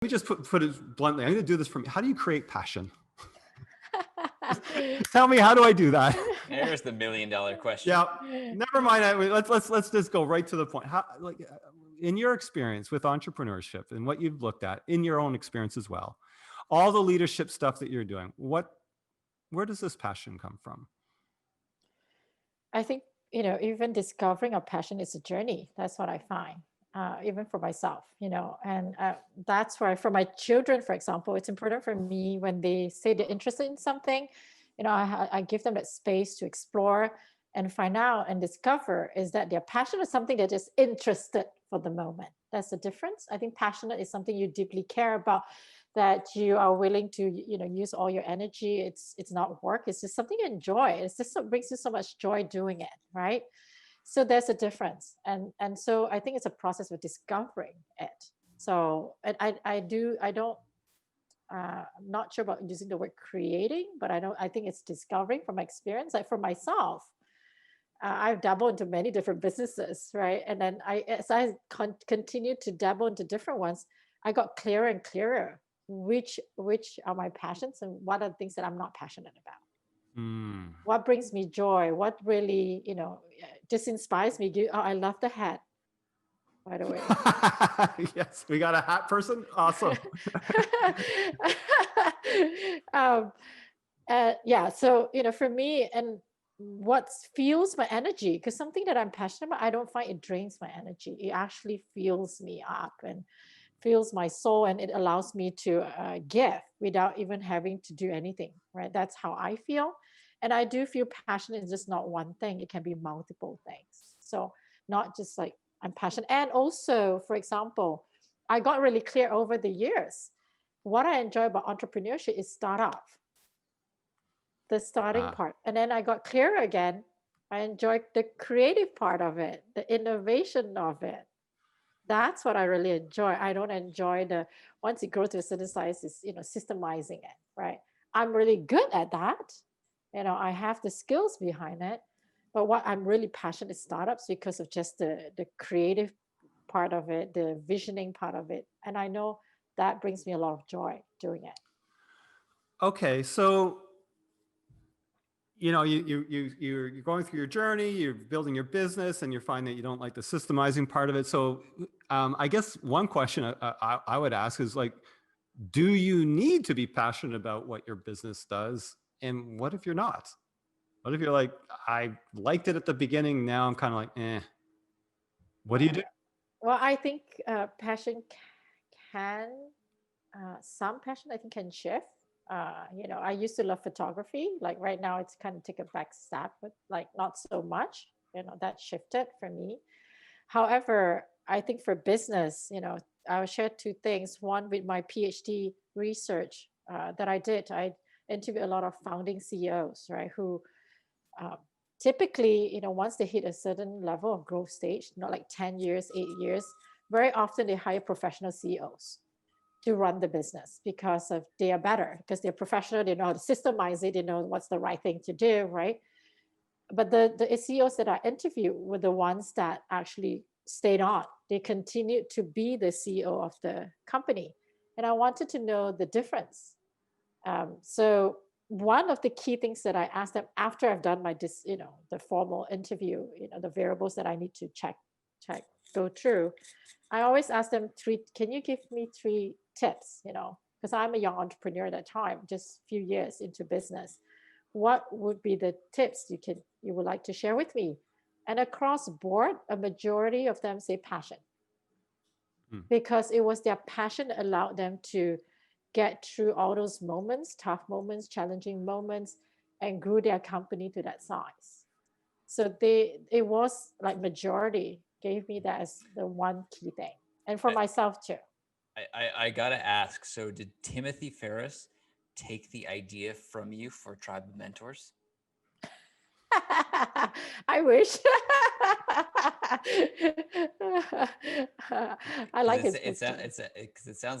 me just put it bluntly. I'm going to do this for me. How do you create passion? Tell me, how do I do that? There's the $1 million question. Yeah, never mind. Let's just go right to the point. How, like, in your experience with entrepreneurship and what you've looked at in your own experience as well, all the leadership stuff that you're doing, where does this passion come from? I think, even discovering a passion is a journey. That's what I find, even for myself, and that's why for my children, for example, it's important for me when they say they're interested in something, I give them that space to explore and find out and discover is that they're passionate or something they're just interested for the moment. That's the difference. I think passionate is something you deeply care about, that you are willing to use all your energy. It's not work, it's just something you enjoy. It's just brings you so much joy doing it, right? So there's a difference, and so I think it's a process of discovering it. So and I don't I'm not sure about using the word creating, but I think it's discovering from my experience. Like for myself, I've dabbled into many different businesses, right? And then as I continue to dabble into different ones, I got clearer and clearer which are my passions and what are the things that I'm not passionate about. What brings me joy? What really, just inspires me? Oh, I love the hat, by the way. Yes, we got a hat person. Awesome. Yeah, so for me, and what fuels my energy, because something that I'm passionate about, I don't find it drains my energy. It actually fuels me up and fills my soul, and it allows me to give without even having to do anything, right? That's how I feel. And I do feel passionate is just not one thing. It can be multiple things. So not just like I'm passionate. And also, for example, I got really clear over the years. What I enjoy about entrepreneurship is startup, the starting part. And then I got clearer again. I enjoy the creative part of it, the innovation of it. That's what I really enjoy. I don't enjoy once it grows to a certain size, is systemizing it, right? I'm really good at that. I have the skills behind it. But what I'm really passionate is startups, because of just the creative part of it, the visioning part of it. And I know that brings me a lot of joy doing it. Okay, so you're going through your journey, you're building your business, and you find that you don't like the systemizing part of it. So I guess one question I would ask is, like, do you need to be passionate about what your business does? And what if you're not? What if you're like, I liked it at the beginning, now I'm kind of like, eh. What do you do? Well, I think passion can, some passion I think can shift. I used to love photography. Like right now, it's kind of take a back step, but like not so much. That shifted for me. However, I think for business, I'll share two things. One, with my PhD research that I did, I interviewed a lot of founding CEOs, right? Who typically, once they hit a certain level of growth stage, not like 10 years, 8 years, very often they hire professional CEOs to run the business, because of they are better, because they're professional, they know how to systemize it, they know what's the right thing to do, right? But the CEOs that I interviewed were the ones that actually stayed on. They continued to be the CEO of the company. And I wanted to know the difference. So one of the key things that I asked them after I've done the formal interview, the variables that I need to check, go through, I always ask them can you give me 3 tips, because I'm a young entrepreneur at that time, just a few years into business. What would be the tips you would like to share with me? And across board, a majority of them say passion, because it was their passion that allowed them to get through all those moments, tough moments, challenging moments, and grew their company to that size. So it was like majority gave me that as the one key thing. And for myself too. I gotta ask, so did Timothy Ferriss take the idea from you for Tribe of Mentors? I wish. I like his book. It sounds